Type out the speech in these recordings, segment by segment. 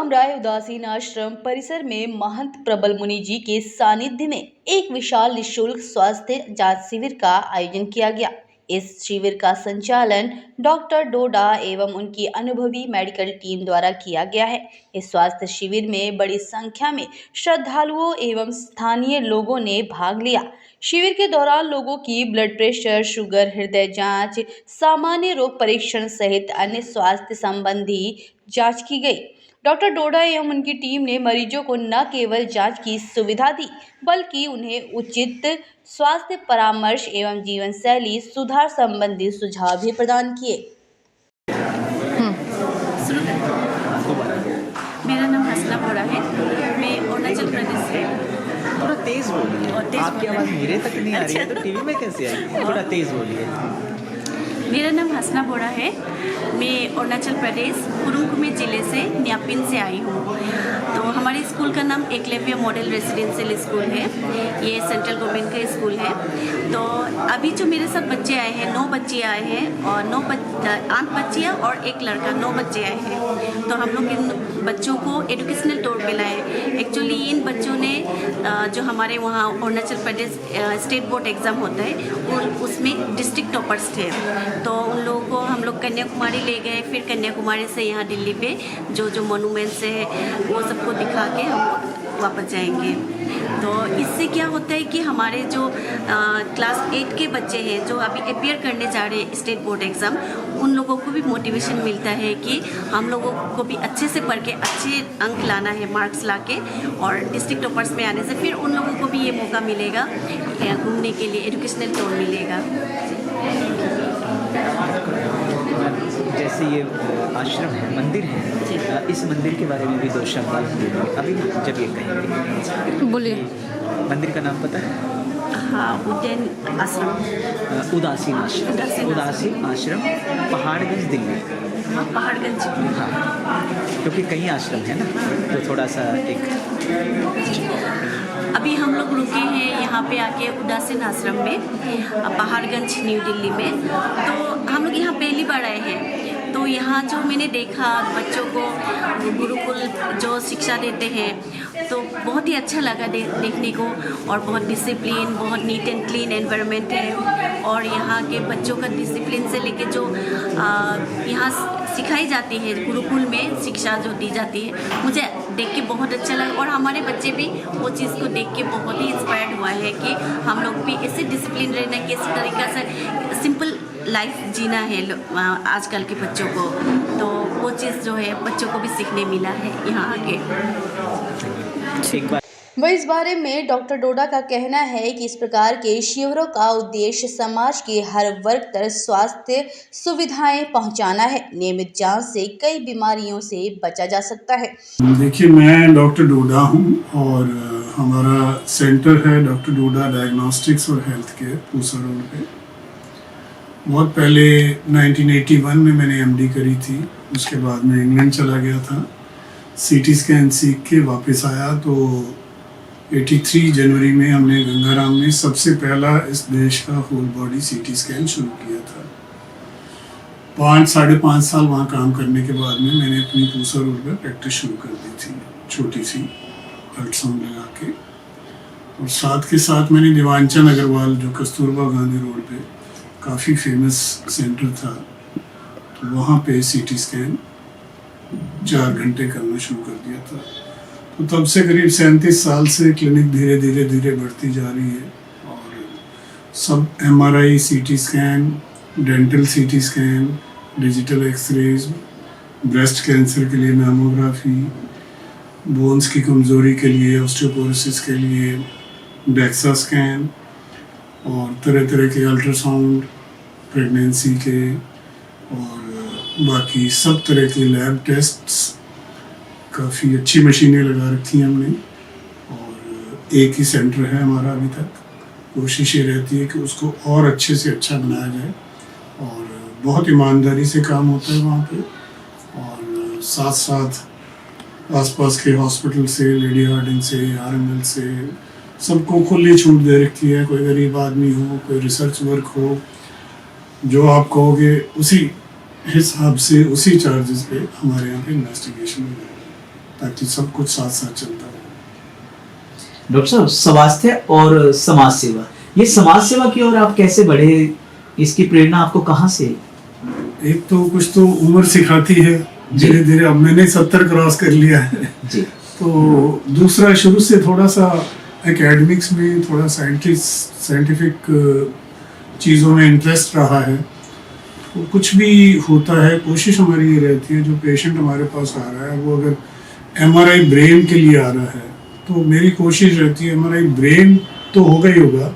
रामराय उदासीन आश्रम परिसर में महंत प्रबल मुनि जी के सानिध्य में एक विशाल निःशुल्क स्वास्थ्य जांच शिविर का आयोजन किया गया। इस शिविर का संचालन डॉक्टर डोडा एवं उनकी अनुभवी मेडिकल टीम द्वारा किया गया है। इस स्वास्थ्य शिविर में बड़ी संख्या में श्रद्धालुओं एवं स्थानीय लोगों ने भाग लिया। शिविर के दौरान लोगों की ब्लड प्रेशर, शुगर, हृदय जांच, सामान्य रोग परीक्षण सहित अन्य स्वास्थ्य संबंधी जांच की गई। डॉक्टर डोडा एवं उनकी टीम ने मरीजों को न केवल जांच की सुविधा दी, बल्कि उन्हें उचित स्वास्थ्य परामर्श एवं जीवन शैली सुधार संबंधी सुझाव भी प्रदान किए। मेरा नाम हसना बोरा है। मैं अरुणाचल प्रदेश से। थोड़ा तेज बोलिए, आपकी आवाज़ मेरे तक नहीं आ रही है तो टीवी में कैसे आएगी? थोड़ा तेज बोलिए। मेरा नाम हसना बोरा है। मैं अरुणाचल प्रदेश कुरुंग कुमे ज़िले से न्यापिन से आई हूँ। तो हमारे स्कूल का नाम एकलव्य मॉडल रेसिडेंशियल स्कूल है। ये सेंट्रल गवर्नमेंट का स्कूल है। तो अभी जो मेरे साथ बच्चे आए हैं, 9 बच्चे आए हैं और 8 बच्चियाँ और 1 लड़का, 9 बच्चे आए हैं। तो हम लोग इन बच्चों को एजुकेशनल टूर पे लाए। एक्चुअली इन बच्चों ने जो हमारे वहाँ Arunachal Pradesh state board exam होता है उसमें डिस्ट्रिक्ट टॉपर्स थे। तो उन लोगों को हम लोग कन्याकुमारी ले गए। फिर कन्याकुमारी से यहाँ दिल्ली पे जो मोनूमेंट्स है वो सबको दिखा के हम लोग वापस जाएंगे। तो इससे क्या होता है कि हमारे जो क्लास 8 के बच्चे हैं जो अभी अपियर करने जा रहे हैं स्टेट बोर्ड एग्ज़ाम, उन लोगों को भी मोटिवेशन मिलता है कि हम लोगों को भी अच्छे से पढ़ के अच्छे अंक लाना है, मार्क्स ला के, और डिस्ट्रिक्ट टॉपर्स में आने से फिर उन लोगों को भी ये मौका मिलेगा घूमने के लिए, एजुकेशनल टूर मिलेगा। जैसे ये आश्रम है, मंदिर है, इस मंदिर के बारे में भी 2 शब्द अभी जब ये कहेंगे बोलिए। मंदिर का नाम पता है? हाँ, उद्यान आश्रम, उदासीन आश्रम। उदासीन आश्रम, पहाड़गंज, दिल्ली। हाँ, पहाड़गंज। हाँ, क्योंकि कई आश्रम है ना, तो थोड़ा सा एक अभी हम लोग रुके हैं यहाँ पे आके उदासीन आश्रम में, पहाड़गंज, न्यू दिल्ली में। तो हम लोग यहाँ पहली बार आए हैं। तो यहाँ जो मैंने देखा बच्चों को गुरुकुल जो शिक्षा देते हैं, तो बहुत ही अच्छा लगा देखने को। और बहुत डिसिप्लिन, बहुत नीट एंड क्लीन एनवायरनमेंट है। और यहाँ के बच्चों का डिसिप्लिन से लेके जो यहाँ सिखाई जाती है, गुरुकुल में शिक्षा जो दी जाती है, मुझे देख के बहुत अच्छा लगा। और हमारे बच्चे भी वो चीज़ को देख के बहुत ही इंस्पायर्ड हुआ है कि हम लोग भी ऐसे डिसिप्लिन रहना, किस तरीक़े से सिंपल लाइफ जीना है आजकल के बच्चों को। तो वो चीज़ जो है बच्चों को भी सीखने मिला है यहाँ आके। वह इस बारे में डॉक्टर डोडा का कहना है कि इस प्रकार के शिविरों का उद्देश्य समाज के हर वर्ग तक स्वास्थ्य सुविधाएं पहुंचाना है। नियमित जांच से कई बीमारियों से बचा जा सकता है। देखिए, मैं डॉक्टर डोडा हूं और हमारा सेंटर है डॉक्टर डोडा डायग्नोस्टिक्स और हेल्थ केयर, पूसा रोड पे। बहुत पहले 1981 में मैंने एमडी करी थी। उसके बाद मैं इंग्लैंड चला गया था, सीटी स्कैन सीख के वापस आया। तो 83 जनवरी में हमने गंगाराम में सबसे पहला इस देश का होल बॉडी सीटी स्कैन शुरू किया था। 5-5.5 साल वहाँ काम करने के बाद में मैंने अपनी पूसा रोड पर प्रैक्टिस शुरू कर दी थी, छोटी सी अल्ट्रासाउंड लगा के। और साथ के साथ मैंने दीवानचंद अग्रवाल, जो कस्तूरबा गांधी रोड पे काफ़ी फेमस सेंटर था, तो वहाँ पे सीटी स्कैन 4 घंटे करना शुरू कर दिया था। तो तब से करीब 37 साल से क्लिनिक धीरे धीरे बढ़ती जा रही है। और सब MRI, CT scan, dental CT scan, digital X-rays, breast cancer के लिए मैमोग्राफी, बोन्स की कमज़ोरी के लिए, ऑस्टियोपोरोसिस के लिए डेक्सा स्कैन, और तरह तरह के अल्ट्रासाउंड, प्रेगनेंसी के, और बाकी सब तरह के लैब टेस्ट्स, काफ़ी अच्छी मशीनें लगा रखी हैं हमने। और एक ही सेंटर है हमारा अभी तक। कोशिश ये रहती है कि उसको और अच्छे से अच्छा बनाया जाए, और बहुत ईमानदारी से काम होता है वहाँ पे। और साथ साथ आसपास के हॉस्पिटल से, लेडी हार्डिंग से, आरएमएल से सबको खुली छूट दे रखी है। कोई गरीब आदमी हो, कोई रिसर्च वर्क हो, जो आप कहोगे उसी हिसाब से, उसी चार्जेस पे हमारे यहाँ पे इन्वेस्टिगेशन हो जाएगी। ताकि सब कुछ साथ साथ चलता रहे। डॉक्टर साहब, स्वास्थ्य और समाज सेवा, ये समाज सेवा की ओर आप कैसे बढ़े? इसकी प्रेरणा आपको कहाँ से? एक तो कुछ तो उम्र सिखाती है, जी। धीरे धीरे अब मैंने 70 क्रॉस कर लिया है। जी। तो दूसरा, शुरू से थोड़ा सा एकेडमिक्स में, थोड़ा साइंटिफिक चीज़ों में इंटरेस्ट रहा है। तो कुछ भी होता है, कोशिश हमारी ये रहती है, जो पेशेंट हमारे पास आ रहा है वो अगर MRI ब्रेन के लिए आ रहा है तो मेरी कोशिश रहती है MRI ब्रेन तो होगा ही होगा,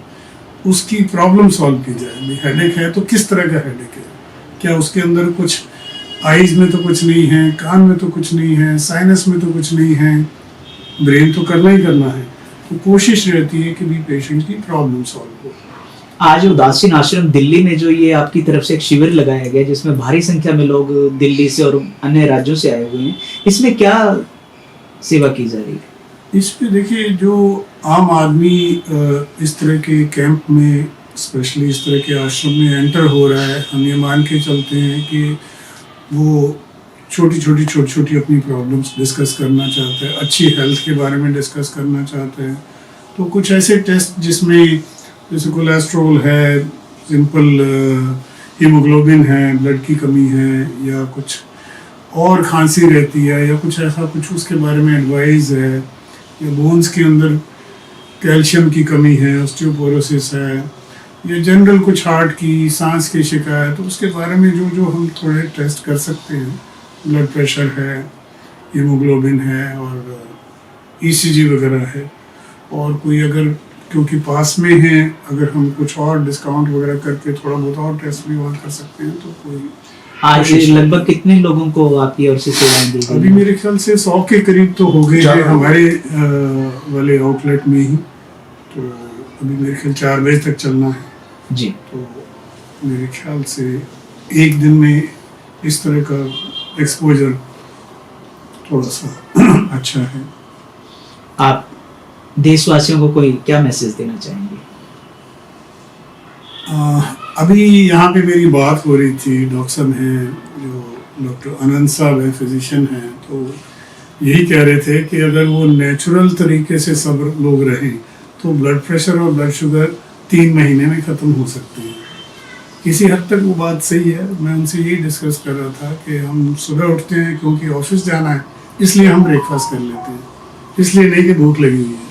उसकी प्रॉब्लम सॉल्व की जाए। हेडेक है तो किस तरह का हेडेक है, क्या उसके अंदर कुछ आईज में तो कुछ नहीं है, कान में तो कुछ नहीं है, साइनस में तो कुछ नहीं है, ब्रेन तो करना ही करना है। तो कोशिश रहती है कि भी पेशेंट की प्रॉब्लम सॉल्व हो। आज उदासीन आश्रम दिल्ली में जो ये आपकी तरफ से एक शिविर लगाया गया, जिसमें भारी संख्या में लोग दिल्ली से और अन्य राज्यों से आए हुए हैं, इसमें क्या सेवा की जा रही है? इस पे देखिए, जो आम आदमी इस तरह के कैंप में, स्पेशली इस तरह के आश्रम में एंटर हो रहा है, हम ये मान के चलते हैं कि वो छोटी छोटी अपनी प्रॉब्लम्स डिस्कस करना चाहते हैं, अच्छी हेल्थ के बारे में डिस्कस करना चाहते हैं। तो कुछ ऐसे टेस्ट जिसमें जैसे कोलेस्ट्रॉल है, सिंपल हीमोग्लोबिन है, ब्लड की कमी है, या कुछ और खांसी रहती है, या कुछ ऐसा कुछ उसके बारे में एडवाइस है, या बोन्स के अंदर कैल्शियम की कमी है, ऑस्टियोपोरोसिस है, या जनरल कुछ हार्ट की, सांस की शिकायत, तो उसके बारे में जो हम थोड़े टेस्ट कर सकते हैं। ब्लड प्रेशर है, हीमोग्लोबिन है, और ECG वगैरह है। और कोई अगर, क्योंकि पास में है, अगर हम कुछ और डिस्काउंट वगैरह करके थोड़ा बहुत और टेस्ट भी वहाँ कर सकते हैं तो कोई। आज लगभग कितने लोगों को आपकी ओर से सेवाएं दी गई? अभी मेरे ख्याल से 100 के करीब तो हो गए हैं हमारे वाले आउटलेट में ही। तो अभी मेरे ख्याल 4 बजे तक चलना है जी। तो मेरे ख्याल से एक दिन में इस तरह का एक्सपोजर थोड़ा सा अच्छा है। आप देशवासियों को कोई क्या मैसेज देना चाहेंगे? अभी यहाँ पे मेरी बात हो रही थी, डॉक्टर साहब हैं जो डॉक्टर अनंत साहब हैं, फिजिशियन हैं, तो यही कह रहे थे कि अगर वो नेचुरल तरीके से सब लोग रहें तो ब्लड प्रेशर और ब्लड शुगर 3 महीने में ख़त्म हो सकते हैं। किसी हद तक वो बात सही है। मैं उनसे यही डिस्कस कर रहा था कि हम सुबह उठते हैं क्योंकि ऑफिस जाना है, इसलिए हम ब्रेकफास्ट कर लेते हैं, इसलिए नहीं कि भूख लगी हुई है,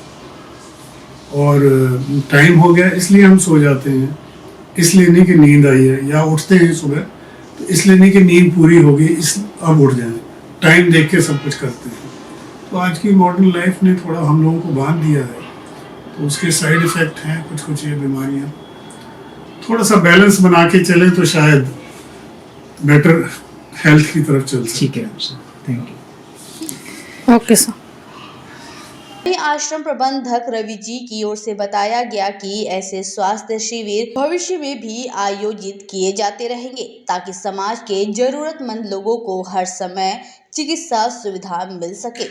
और टाइम हो गया इसलिए हम सो जाते हैं, इसलिए नहीं कि नींद आई है, या उठते हैं सुबह तो इसलिए नहीं कि नींद पूरी होगी इस अब उठ जाए, टाइम देख के सब कुछ करते हैं। तो आज की मॉडर्न लाइफ ने थोड़ा हम लोगों को बांध दिया है, तो उसके साइड इफ़ेक्ट हैं कुछ ये बीमारियाँ। थोड़ा सा बैलेंस बना के चलें तो शायद बेटर हेल्थ की तरफ चल सकते। ठीक है sir, thank you. Okay sir. आश्रम प्रबंधक रवि जी की ओर से बताया गया कि ऐसे स्वास्थ्य शिविर भविष्य में भी आयोजित किए जाते रहेंगे ताकि समाज के जरूरतमंद लोगों को हर समय चिकित्सा सुविधा मिल सके।